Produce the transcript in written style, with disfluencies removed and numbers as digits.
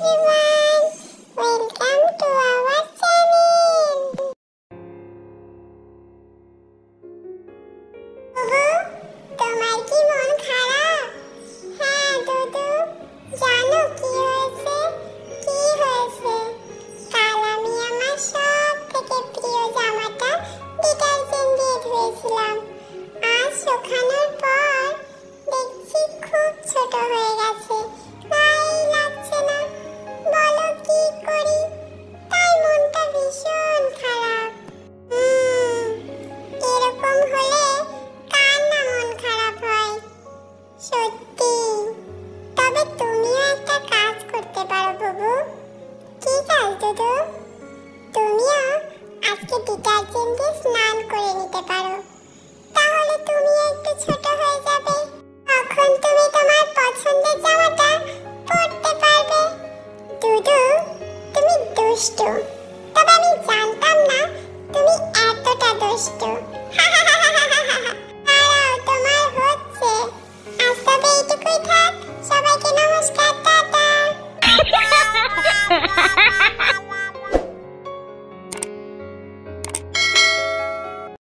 everyone, welcome to our channel. বুবু, তোমার কি মন খারাপ? হ্যাঁ দুদু, জানো কি হয়েছে? কাল আমি আমার সব থেকে প্রিয় জামাটা ডিটারজেন্ট দিয়ে ধুয়েছিলাম। আজ শুকানোর পর দেখছি খুব ছোট হয়ে গেছে, গায়ে লাগছে না। বলো কি করি? তাই মনটা ভীষণ খারাপ। এরকম হলে কার না মন খারাপ হয়? সত্যি। তবে তুমিও একটা কাজ করতে পারো বুবু। কি কাজ দুদু? তুমিও আজকে ডিটারজেন্ট দিয়ে স্নান করে নিতে পারো, তাহলে তুমিও একটু ছোট হয়ে যাবে। তখন তুমি তোমার পছন্দের জামাটা পরতে পারবে। দুদু, তুমি দুষ্টু।